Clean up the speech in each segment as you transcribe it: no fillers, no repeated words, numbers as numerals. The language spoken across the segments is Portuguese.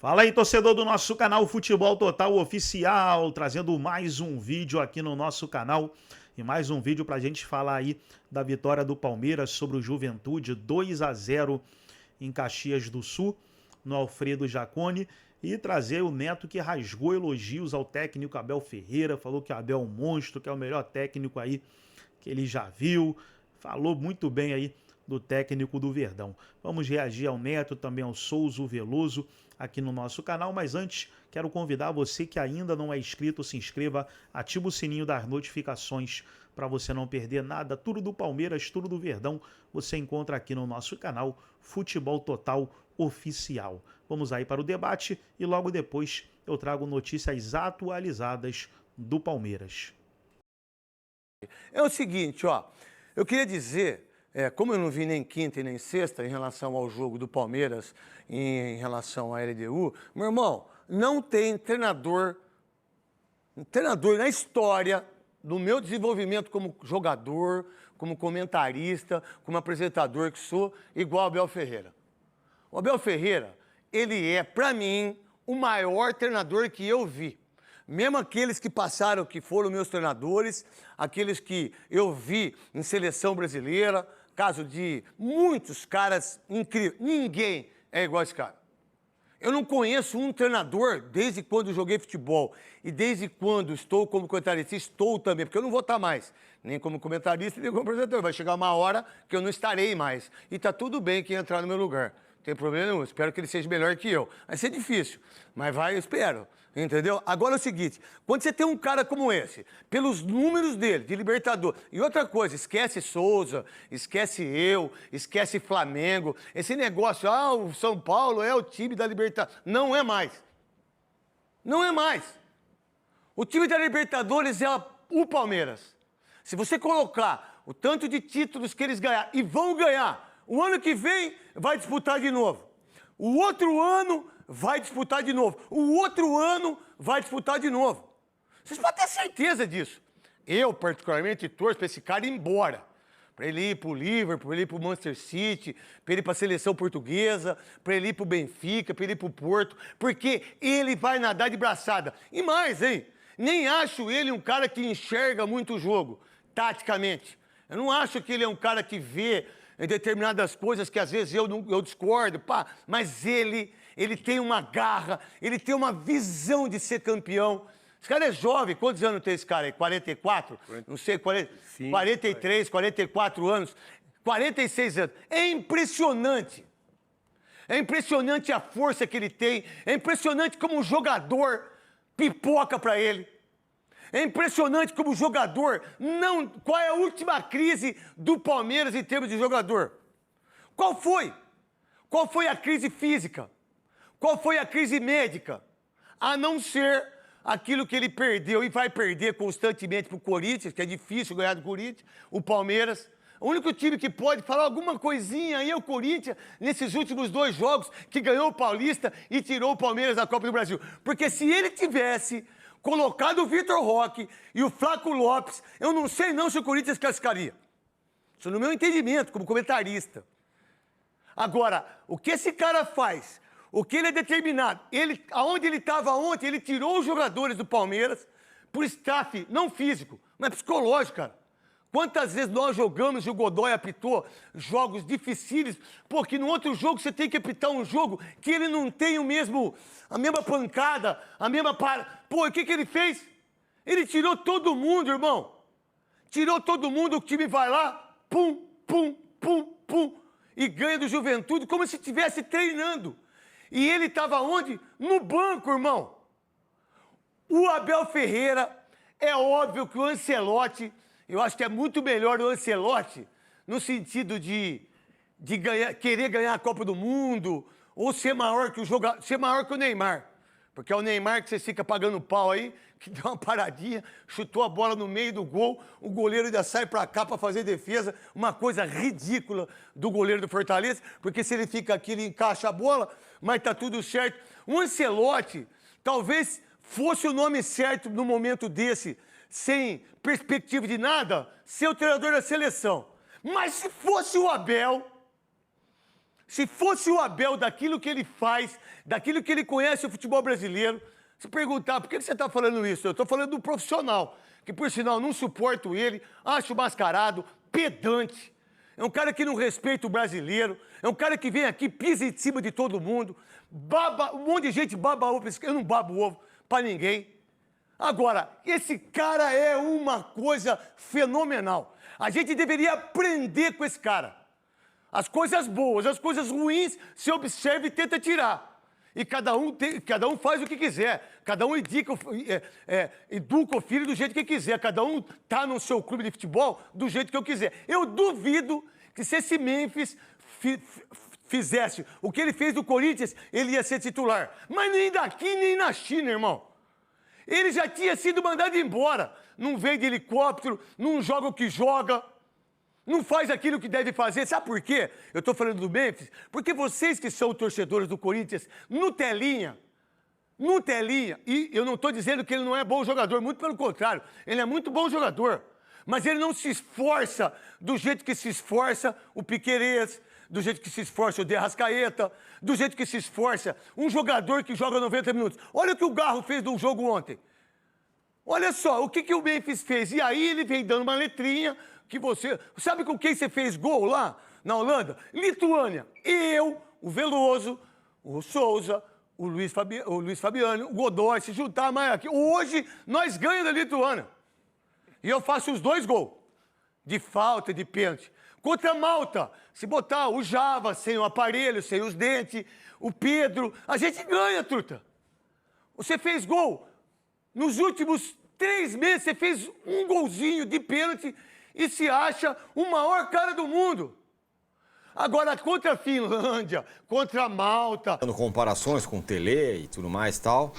Fala aí, torcedor do nosso canal Futebol Total Oficial, trazendo mais um vídeo aqui no nosso canal e mais um vídeo pra gente falar aí da vitória do Palmeiras sobre o Juventude, 2-0 em Caxias do Sul, no Alfredo Jaconi, e trazer o Neto que rasgou elogios ao técnico Abel Ferreira, falou que o Abel é um monstro, que é o melhor técnico aí que ele já viu, falou muito bem aí do técnico do Verdão. Vamos reagir ao Neto, também ao Souza Veloso aqui no nosso canal, mas antes quero convidar você que ainda não é inscrito, se inscreva, ativa o sininho das notificações para você não perder nada, tudo do Palmeiras, tudo do Verdão, você encontra aqui no nosso canal Futebol Total Oficial. Vamos aí para o debate e logo depois eu trago notícias atualizadas do Palmeiras. É o seguinte, ó, eu queria dizer, como eu não vi nem quinta e nem sexta em relação ao jogo do Palmeiras, em relação à LDU, meu irmão, não tem treinador na história do meu desenvolvimento como jogador, como comentarista, como apresentador que sou, igual o Abel Ferreira. O Abel Ferreira, ele é, para mim, o maior treinador que eu vi. Mesmo aqueles que passaram, que foram meus treinadores, aqueles que eu vi em seleção brasileira, caso de muitos caras incríveis. Ninguém é igual a esse cara. Eu não conheço um treinador desde quando joguei futebol e desde quando estou como comentarista, estou também, porque eu não vou estar mais, nem como comentarista, nem como apresentador. Vai chegar uma hora que eu não estarei mais. E tá tudo bem quem entrar no meu lugar. Não tem problema nenhum, espero que ele seja melhor que eu. Vai ser difícil, mas vai, eu espero. Entendeu? Agora é o seguinte, quando você tem um cara como esse, pelos números dele, de Libertador, e outra coisa, esquece Souza, esquece eu, esquece Flamengo, esse negócio, o São Paulo é o time da Libertadores, não é mais. Não é mais. O time da Libertadores é o Palmeiras. Se você colocar o tanto de títulos que eles ganharam, e vão ganhar, o ano que vem vai disputar de novo. O outro ano vai disputar de novo. O outro ano vai disputar de novo. Vocês podem ter certeza disso. Eu, particularmente, torço para esse cara ir embora. Para ele ir para o Liverpool, para ele ir para o Manchester City, para ele ir para a seleção portuguesa, para ele ir para o Benfica, para ele ir para o Porto, porque ele vai nadar de braçada. E mais, hein? Nem acho ele um cara que enxerga muito o jogo, taticamente. Eu não acho que ele é um cara que vê determinadas coisas que às vezes eu discordo, mas ele tem uma garra, ele tem uma visão de ser campeão. Esse cara é jovem, quantos anos tem esse cara aí? 44? Não sei, 43, 44 anos, 46 anos. É impressionante. É impressionante a força que ele tem, é impressionante como um jogador pipoca para ele. É impressionante como o jogador não... Qual é a última crise do Palmeiras em termos de jogador? Qual foi? Qual foi a crise física? Qual foi a crise médica? A não ser aquilo que ele perdeu e vai perder constantemente para o Corinthians, que é difícil ganhar do Corinthians, o Palmeiras. O único time que pode falar alguma coisinha aí é o Corinthians, nesses últimos 2 jogos, que ganhou o Paulista e tirou o Palmeiras da Copa do Brasil. Porque se ele tivesse colocado o Vitor Roque e o Flaco Lopes, eu não sei não se o Corinthians cascaria. Isso no meu entendimento, como comentarista. Agora, o que esse cara faz, o que ele é determinado, aonde ele estava ontem, ele tirou os jogadores do Palmeiras por staff, não físico, mas psicológico, cara. Quantas vezes nós jogamos e o Godoy apitou jogos dificílimos, porque no outro jogo você tem que apitar um jogo que ele não tem a mesma pancada, a mesma Pô, o que ele fez? Ele tirou todo mundo, irmão. Tirou todo mundo, o time vai lá, pum, pum, pum, pum, e ganha do Juventude como se estivesse treinando. E ele estava onde? No banco, irmão. O Abel Ferreira, é óbvio que o Ancelotti... Eu acho que é muito melhor o Ancelotti no sentido de querer ganhar a Copa do Mundo ou ser maior que ser maior que o Neymar. Porque é o Neymar que você fica pagando pau aí, que deu uma paradinha, chutou a bola no meio do gol, o goleiro ainda sai pra cá pra fazer defesa, uma coisa ridícula do goleiro do Fortaleza, porque se ele fica aqui, ele encaixa a bola, mas tá tudo certo. O Ancelotti talvez fosse o nome certo no momento desse, sem perspectiva de nada, ser o treinador da seleção. Mas se fosse o Abel, Se fosse o Abel daquilo que ele faz, daquilo que ele conhece o futebol brasileiro, se perguntar por que você está falando isso, eu estou falando do profissional, que por sinal não suporto ele, acho mascarado, pedante. É um cara que não respeita o brasileiro, é um cara que vem aqui, pisa em cima de todo mundo, baba, um monte de gente baba ovo, eu não babo ovo para ninguém. Agora, esse cara é uma coisa fenomenal. A gente deveria aprender com esse cara. As coisas boas, as coisas ruins, se observa e tenta tirar. E cada um faz o que quiser. Cada um educa o filho do jeito que quiser. Cada um tá no seu clube de futebol do jeito que eu quiser. Eu duvido que se esse Memphis fizesse o que ele fez do Corinthians, ele ia ser titular. Mas nem daqui, nem na China, irmão. Ele já tinha sido mandado embora. Não vem de helicóptero, não joga o que joga. Não faz aquilo que deve fazer. Sabe por quê? Eu estou falando do Memphis. Porque vocês que são torcedores do Corinthians, Nutelinha, e eu não estou dizendo que ele não é bom jogador, muito pelo contrário, ele é muito bom jogador. Mas ele não se esforça do jeito que se esforça o Piquerez, do jeito que se esforça o De Arrascaeta, do jeito que se esforça um jogador que joga 90 minutos. Olha o que o Garro fez no jogo ontem. Olha só, o que o Memphis fez? E aí ele vem dando uma letrinha que você... Sabe com quem você fez gol lá na Holanda? Lituânia. Eu, o Veloso, o Souza, o Luiz Fabiano, o Godoy, se juntar mais aqui. Hoje nós ganhamos da Lituânia. E eu faço os 2 gols. De falta e de pênalti. Contra a Malta, se botar o Java sem o aparelho, sem os dentes, o Pedro, a gente ganha, truta. Você fez gol. Nos últimos 3 meses, você fez um golzinho de pênalti e se acha o maior cara do mundo. Agora, contra a Finlândia, contra a Malta... Dando comparações com o Tele e tudo mais e tal,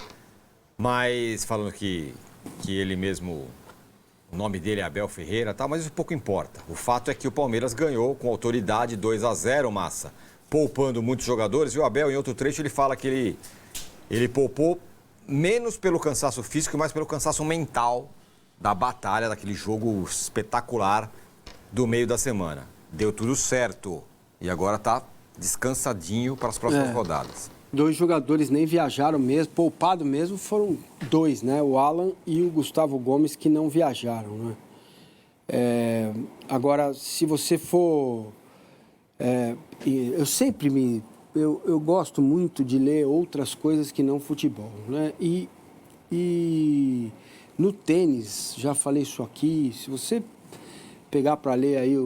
mas falando que ele mesmo... O nome dele é Abel Ferreira e tal, mas isso pouco importa. O fato é que o Palmeiras ganhou com autoridade 2-0, Massa, poupando muitos jogadores. E o Abel, em outro trecho, ele fala que ele poupou menos pelo cansaço físico, mas pelo cansaço mental da batalha, daquele jogo espetacular do meio da semana. Deu tudo certo e agora tá descansadinho para as próximas rodadas. 2 jogadores nem viajaram mesmo, poupado mesmo, foram 2, né? O Alan e o Gustavo Gomes, que não viajaram, né? Agora, se você for... Eu gosto muito de ler outras coisas que não futebol, né? E no tênis, já falei isso aqui, se você pegar para ler aí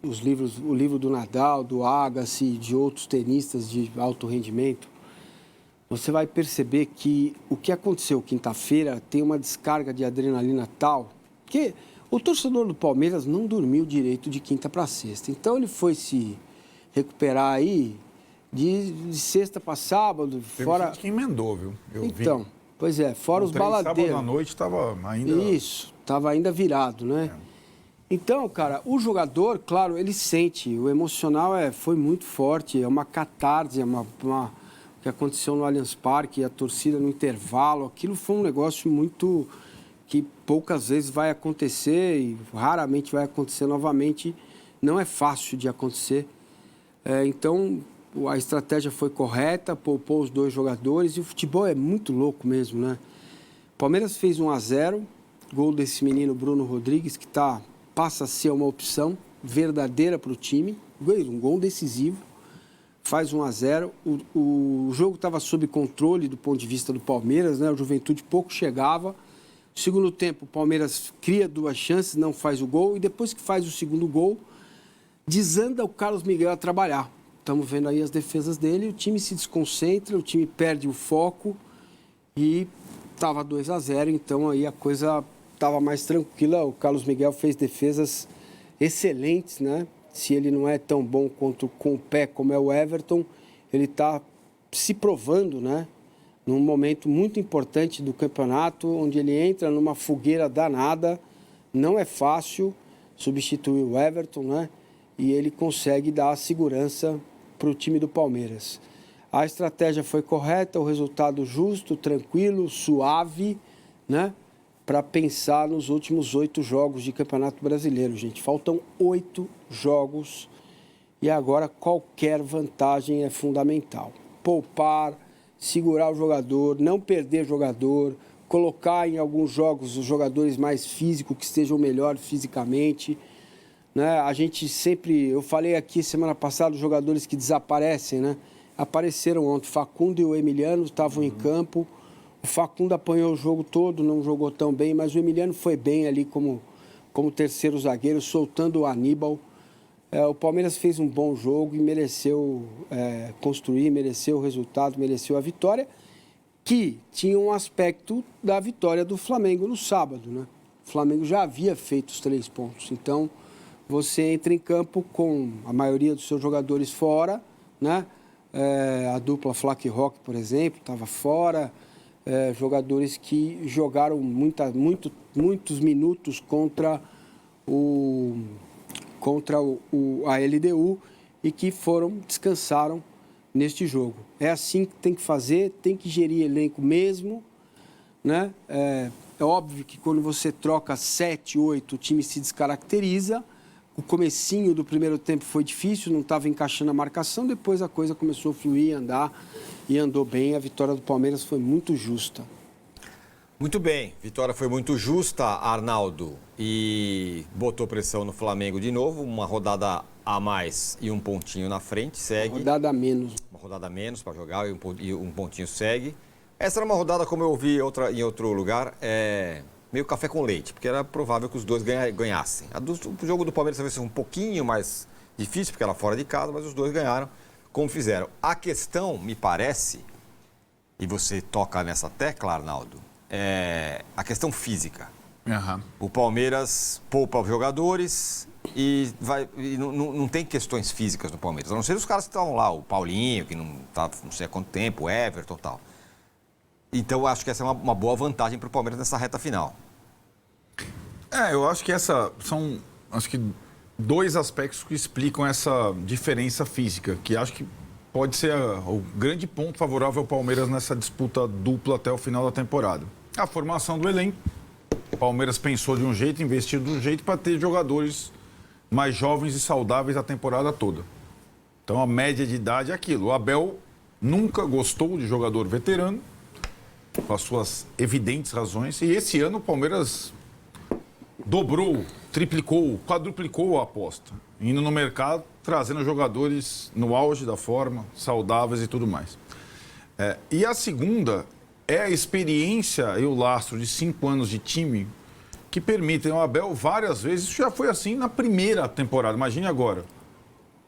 os livros, o livro do Nadal, do Agassi, de outros tenistas de alto rendimento, você vai perceber que o que aconteceu quinta-feira tem uma descarga de adrenalina tal que o torcedor do Palmeiras não dormiu direito de quinta para sexta. Então ele foi se recuperar aí de sexta para sábado. Teve fora gente que emendou, viu? Então, pois é, fora os baladeiros. Sábado à noite estava ainda... Isso, estava ainda virado, né? Então, cara, o jogador, claro, ele sente, o emocional foi muito forte, é uma catarse, o que aconteceu no Allianz Parque, a torcida no intervalo, aquilo foi um negócio muito que poucas vezes vai acontecer e raramente vai acontecer novamente, não é fácil de acontecer. Então, a estratégia foi correta, poupou os 2 jogadores e o futebol é muito louco mesmo, né? O Palmeiras fez 1-0, gol desse menino Bruno Rodrigues, que passa a ser uma opção verdadeira para o time, um gol decisivo, faz 1-0. O jogo estava sob controle do ponto de vista do Palmeiras, né? O Juventude pouco chegava. No segundo tempo, o Palmeiras cria 2 chances, não faz o gol, e depois que faz o segundo gol, desanda o Carlos Miguel a trabalhar. Estamos vendo aí as defesas dele, o time se desconcentra, o time perde o foco e estava 2-0, então aí a coisa estava mais tranquila. O Carlos Miguel fez defesas excelentes, né? Se ele não é tão bom quanto com o pé como é o Everton, ele está se provando, né? Num momento muito importante do campeonato, onde ele entra numa fogueira danada. Não é fácil substituir o Everton, né? E ele consegue dar segurança para o time do Palmeiras. A estratégia foi correta, o resultado justo, tranquilo, suave, né? Para pensar nos últimos 8 jogos de Campeonato Brasileiro, gente. Faltam 8 jogos e agora qualquer vantagem é fundamental. Poupar, segurar o jogador, não perder jogador, colocar em alguns jogos os jogadores mais físicos, que estejam melhor fisicamente. Né? A gente sempre, eu falei aqui semana passada, os jogadores que desaparecem, né? Apareceram ontem. Facundo e o Emiliano estavam em campo. O Facundo apanhou o jogo todo, não jogou tão bem, mas o Emiliano foi bem ali como terceiro zagueiro, soltando o Aníbal. O Palmeiras fez um bom jogo e mereceu construir, mereceu o resultado, mereceu a vitória, que tinha um aspecto da vitória do Flamengo no sábado, né? O Flamengo já havia feito os 3 pontos, então você entra em campo com a maioria dos seus jogadores fora, né? A dupla Flaque Rock, por exemplo, estava fora, jogadores que jogaram muitos minutos contra a LDU e que descansaram neste jogo. É assim que tem que fazer, tem que gerir elenco mesmo, né? É óbvio que quando você troca 7, 8, o time se descaracteriza. O comecinho do primeiro tempo foi difícil, não estava encaixando a marcação, depois a coisa começou a fluir, andar e andou bem. A vitória do Palmeiras foi muito justa. Muito bem, vitória foi muito justa, Arnaldo, e botou pressão no Flamengo de novo, uma rodada a mais e um pontinho na frente, segue. Uma rodada a menos. Uma rodada a menos para jogar e um pontinho segue. Essa era uma rodada, como eu ouvi em outro lugar, meio café com leite, porque era provável que os dois ganhassem. O jogo do Palmeiras talvez seja um pouquinho mais difícil, porque era fora de casa, mas os dois ganharam como fizeram. A questão, me parece, e você toca nessa tecla, Arnaldo, é a questão física. Uhum. O Palmeiras poupa os jogadores e não tem questões físicas no Palmeiras. A não ser os caras que estão lá, o Paulinho, que não está não sei há quanto tempo, o Everton e tal. Então, eu acho que essa é uma boa vantagem para o Palmeiras nessa reta final. Eu acho que são dois aspectos que explicam essa diferença física, que acho que pode ser o grande ponto favorável ao Palmeiras nessa disputa dupla até o final da temporada. A formação do elenco. O Palmeiras pensou de um jeito, investiu de um jeito para ter jogadores mais jovens e saudáveis a temporada toda. Então, a média de idade é aquilo. O Abel nunca gostou de jogador veterano, com as suas evidentes razões. E esse ano o Palmeiras dobrou, triplicou, quadruplicou a aposta. Indo no mercado, trazendo jogadores no auge da forma, saudáveis e tudo mais. E a segunda é a experiência e o lastro de 5 anos de time que permitem ao Abel várias vezes. Isso já foi assim na primeira temporada, imagine agora.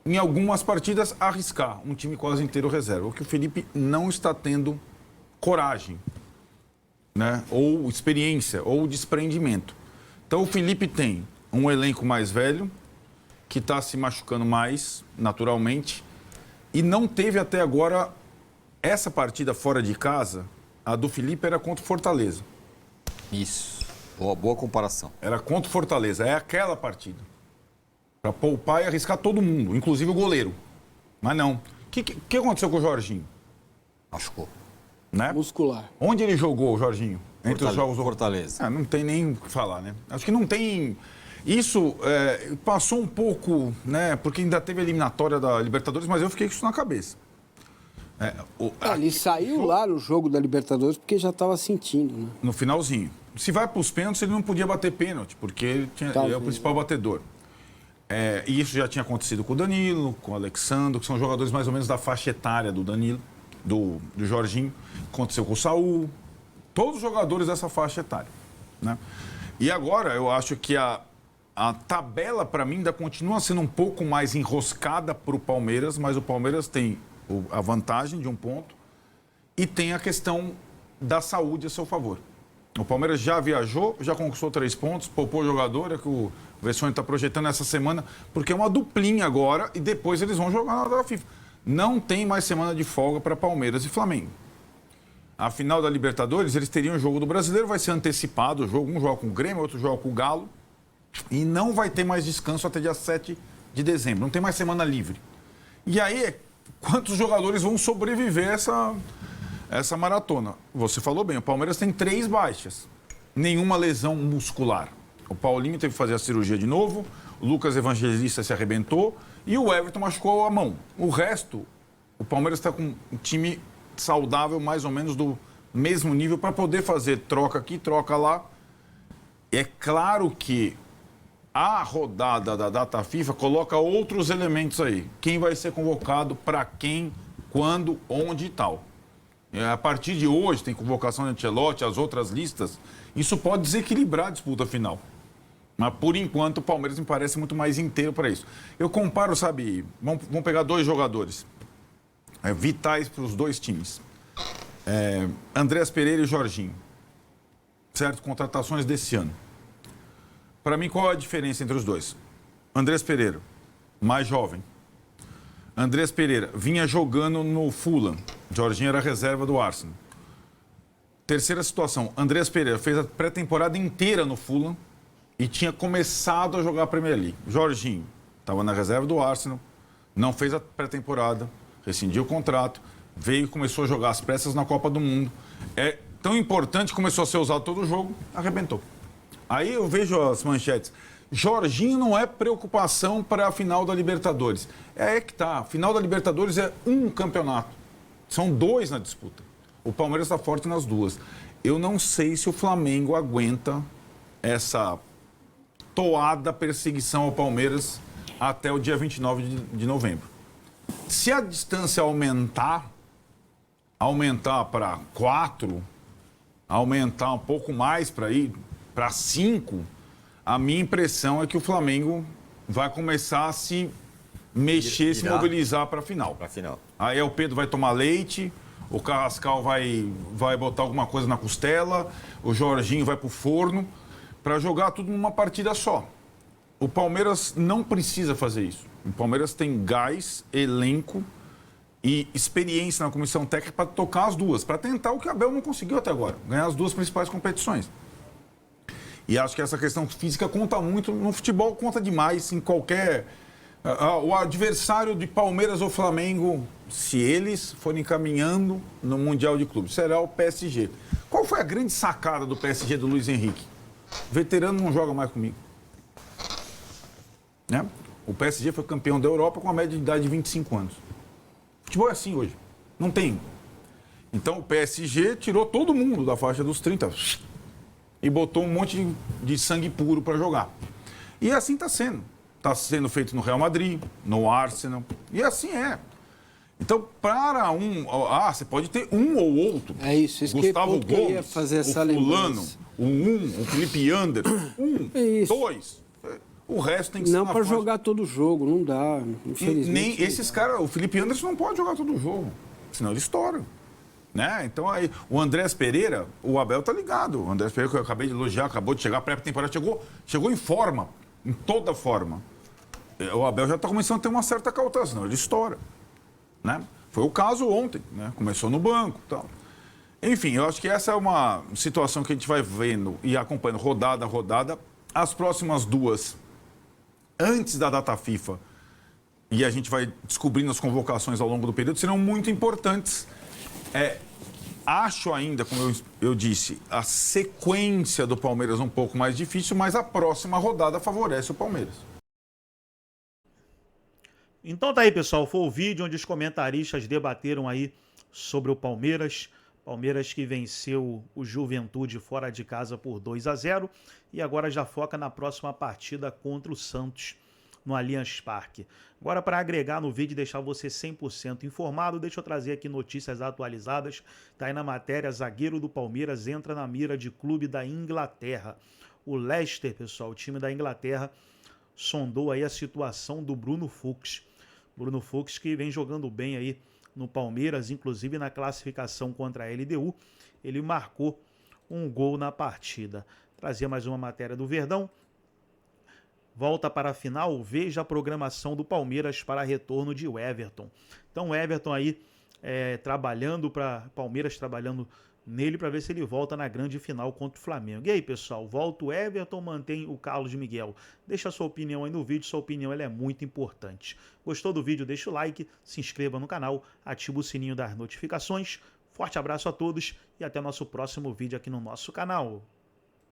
Em algumas partidas, arriscar um time quase inteiro reserva. O que o Felipe não está tendo coragem, né? Ou experiência, ou desprendimento. Então o Felipe tem um elenco mais velho, que está se machucando mais, naturalmente, e não teve até agora essa partida fora de casa. A do Felipe era contra o Fortaleza. Isso, boa comparação. Era contra o Fortaleza, é aquela partida. Para poupar e arriscar todo mundo, inclusive o goleiro. Mas não. O que aconteceu com o Jorginho? Machucou. Né? Muscular. Onde ele jogou, o Jorginho? Entre os jogos do Fortaleza. Não tem nem o que falar, né? Acho que não tem... Isso passou um pouco, né? Porque ainda teve a eliminatória da Libertadores, mas eu fiquei com isso na cabeça. Ele saiu lá no jogo da Libertadores porque já estava sentindo, né? No finalzinho. Se vai para os pênaltis, ele não podia bater pênalti, porque ele é o principal batedor. E isso já tinha acontecido com o Danilo, com o Alexandre, que são jogadores mais ou menos da faixa etária do Danilo, do Jorginho. Aconteceu com o Saúl. Todos os jogadores dessa faixa etária, né? E agora eu acho que a tabela, para mim, ainda continua sendo um pouco mais enroscada para o Palmeiras, mas o Palmeiras tem a vantagem de um ponto e tem a questão da saúde a seu favor. O Palmeiras já viajou, já conquistou 3 pontos, poupou o jogador, é que o Vessone está projetando essa semana, porque é uma duplinha agora e depois eles vão jogar na data da FIFA. Não tem mais semana de folga para Palmeiras e Flamengo. A final da Libertadores, eles teriam o jogo do Brasileiro, vai ser antecipado o jogo. Um joga com o Grêmio, outro joga com o Galo. E não vai ter mais descanso até dia 7 de dezembro. Não tem mais semana livre. E aí, quantos jogadores vão sobreviver essa maratona? Você falou bem, o Palmeiras tem 3 baixas. Nenhuma lesão muscular. O Paulinho teve que fazer a cirurgia de novo. O Lucas Evangelista se arrebentou. E o Everton machucou a mão. O resto, o Palmeiras está com um time saudável, mais ou menos do mesmo nível, para poder fazer troca aqui, troca lá. É claro que a rodada da data FIFA coloca outros elementos aí. Quem vai ser convocado, para quem, quando, onde e tal. A partir de hoje, tem convocação de Ancelotti, as outras listas. Isso pode desequilibrar a disputa final. Mas, por enquanto, o Palmeiras me parece muito mais inteiro para isso. Eu comparo, sabe, vamos pegar 2 jogadores vitais para os 2 times. Andreas Pereira e Jorginho. Certo? Contratações desse ano. Para mim, qual é a diferença entre os dois? Andreas Pereira, mais jovem. Andreas Pereira vinha jogando no Fulham. Jorginho era reserva do Arsenal. Terceira situação, Andreas Pereira fez a pré-temporada inteira no Fulham e tinha começado a jogar a Premier League. Jorginho estava na reserva do Arsenal, não fez a pré-temporada, rescindiu o contrato, veio e começou a jogar às pressas na Copa do Mundo. É tão importante, começou a ser usado todo o jogo, arrebentou. Aí eu vejo as manchetes. Jorginho não é preocupação para a final da Libertadores. É que tá. A final da Libertadores é um campeonato. São 2 na disputa. O Palmeiras está forte nas 2. Eu não sei se o Flamengo aguenta essa toada perseguição ao Palmeiras até o dia 29 de novembro. Se a distância aumentar para 4, aumentar um pouco mais para ir para 5, a minha impressão é que o Flamengo vai começar a se mexer, se mobilizar para a final. Aí o Pedro vai tomar leite, o Carrascal vai botar alguma coisa na costela, o Jorginho vai para o forno, para jogar tudo numa partida só. O Palmeiras não precisa fazer isso. O Palmeiras tem gás, elenco e experiência na comissão técnica para tocar as 2, para tentar o que a Abel não conseguiu até agora, ganhar as 2 principais competições. E acho que essa questão física conta muito, no futebol conta demais, em qualquer... O adversário de Palmeiras ou Flamengo, se eles forem caminhando no Mundial de Clubes, será o PSG. Qual foi a grande sacada do PSG do Luiz Henrique? O veterano não joga mais comigo. Né? O PSG foi campeão da Europa com uma média de idade de 25 anos. O futebol é assim hoje. Não tem. Então o PSG tirou todo mundo da faixa dos 30 e botou um monte de sangue puro para jogar. E assim está sendo. Está sendo feito no Real Madrid, no Arsenal, e assim é. Então, para você pode ter um ou outro. É isso Gustavo que eu ia Gomes, fazer essa o fulano, lembrança. o Felipe Anderson, dois. O resto tem que ser não para jogar todo jogo, não dá, infelizmente. Nem esses caras, o Felipe Anderson não pode jogar todo jogo, senão ele estoura. Né? Então, aí, o Andrés Pereira, o Abel tá ligado. O Andrés Pereira, que eu acabei de elogiar, acabou de chegar, pré-temporada, chegou em forma, em toda forma. O Abel já está começando a ter uma certa cautela, senão ele estoura. Né? Foi o caso ontem, né? Começou no banco e tal. Enfim, eu acho que essa é uma situação que a gente vai vendo e acompanhando rodada a rodada. As próximas 2, antes da data FIFA, e a gente vai descobrindo as convocações ao longo do período, serão muito importantes. Acho ainda, como eu disse, a sequência do Palmeiras um pouco mais difícil, mas a próxima rodada favorece o Palmeiras. Então tá aí, pessoal, foi o vídeo onde os comentaristas debateram aí sobre o Palmeiras. Palmeiras que venceu o Juventude fora de casa por 2-0 e agora já foca na próxima partida contra o Santos no Allianz Parque. Agora, para agregar no vídeo e deixar você 100% informado, deixa eu trazer aqui notícias atualizadas. Tá aí na matéria, zagueiro do Palmeiras entra na mira de clube da Inglaterra. O Leicester, pessoal, o time da Inglaterra, sondou aí a situação do Bruno Fux. Bruno Fux que vem jogando bem aí no Palmeiras, inclusive na classificação contra a LDU, ele marcou um gol na partida. Trazia mais uma matéria do Verdão. Volta para a final, veja a programação do Palmeiras para retorno de Everton. Então o Everton aí trabalhando para Palmeiras, trabalhando nele para ver se ele volta na grande final contra o Flamengo. E aí, pessoal, volta o Everton, mantém o Carlos Miguel? Deixa a sua opinião aí no vídeo, sua opinião ela é muito importante. Gostou do vídeo? Deixa o like, se inscreva no canal, ativa o sininho das notificações. Forte abraço a todos e até nosso próximo vídeo aqui no nosso canal.